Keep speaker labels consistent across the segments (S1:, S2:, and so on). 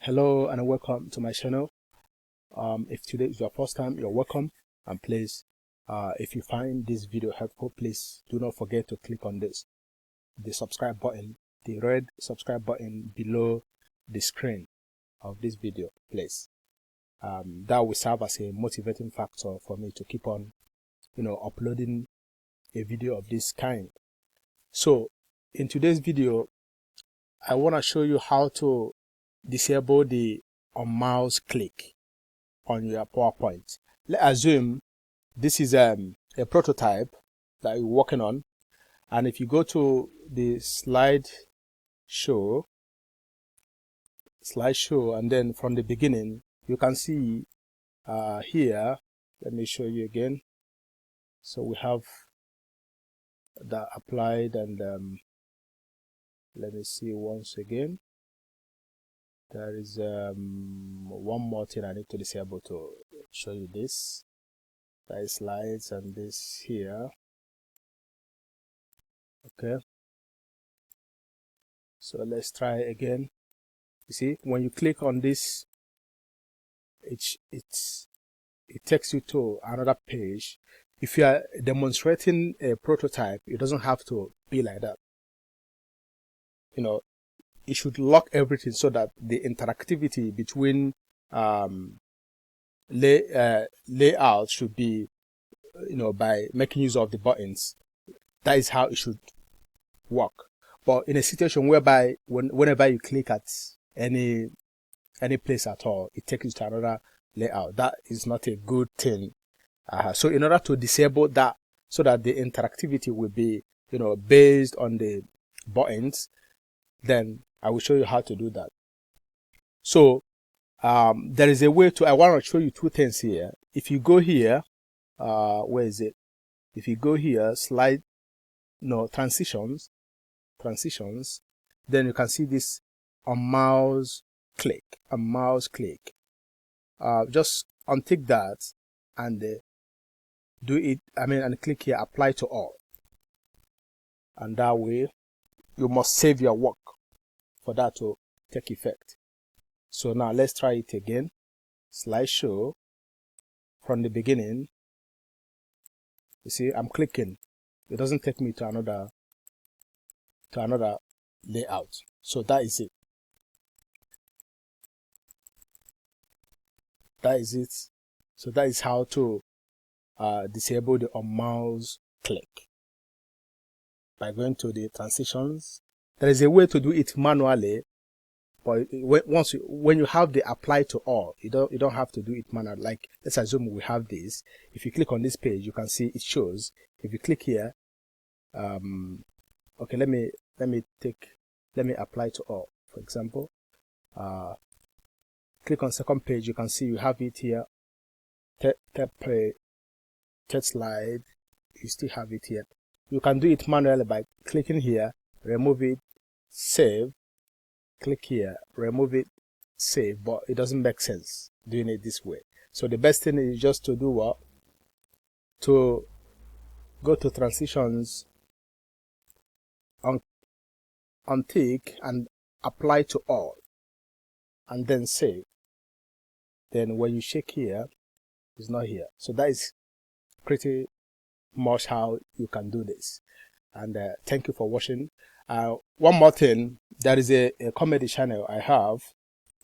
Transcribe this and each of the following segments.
S1: Hello and welcome to my channel. If today is your first time, you're welcome. And please, if you find this video helpful, please do not forget to click on the subscribe button, the red subscribe button below the screen of this video, please. That will serve as a motivating factor for me to keep on, uploading a video of this kind. So in today's video, I want to show you how to disable the mouse click on your PowerPoint. Let's assume this is a prototype that you're working on, and if you go to the slideshow, and then from the beginning, you can see here, let me show you again. So we have that applied, and let me see once again. There is one more thing I need to disable to show you this. That is slides and this here. Okay. So let's try again. You see, when you click on this, it takes you to another page. If you are demonstrating a prototype, it doesn't have to be like that. It should lock everything so that the interactivity between layout should be, by making use of the buttons. That is how it should work. But in a situation whereby whenever you click at any place at all, it takes you to another layout, that is not a good thing. So in order to disable that, so that the interactivity will be, based on the buttons, then I will show you how to do that. So there is a way to, I want to show you two things here. If you go here, where is it? If you go here, transitions, then you can see this mouse click, just untick that and do it, and click here, apply to all. And that way, you must save your work for that to take effect. So now let's try it again. Slideshow, from the beginning. You see, I'm clicking. It doesn't take me to another layout. So that is it. So that is how to disable the mouse click by going to the transitions. There is a way to do it manually, but when you have the apply to all, you don't have to do it manually. Like, let's assume we have this. If you click on this page, you can see it shows. If you click here, okay, let me apply to all. For example, click on second page. You can see you have it here. Third slide, you still have it here. You can do it manually by clicking here, remove it, save. Click here, remove it, save. But it doesn't make sense doing it this way. So the best thing is just to do what? To go to transitions, untick and apply to all, and then save. Then when you shake here, it's not here. So that is pretty much how you can do this. And thank you for watching. One more thing, there is a comedy channel I have.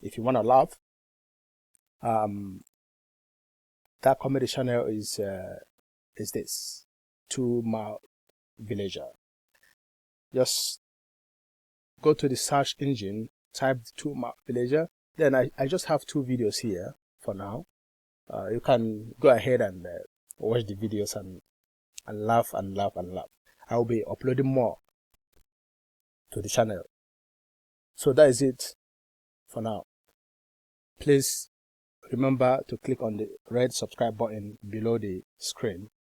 S1: If you want to laugh, that comedy channel is this 2 Mile Villager. Just go to the search engine, type 2 Mile Villager. Then I just have 2 videos here for now. You can go ahead and watch the videos and laugh and laugh and laugh. I will be uploading more to the channel. So that is it for now. Please remember to click on the red subscribe button below the screen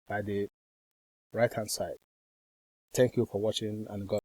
S1: by the right hand side. Thank you for watching, and God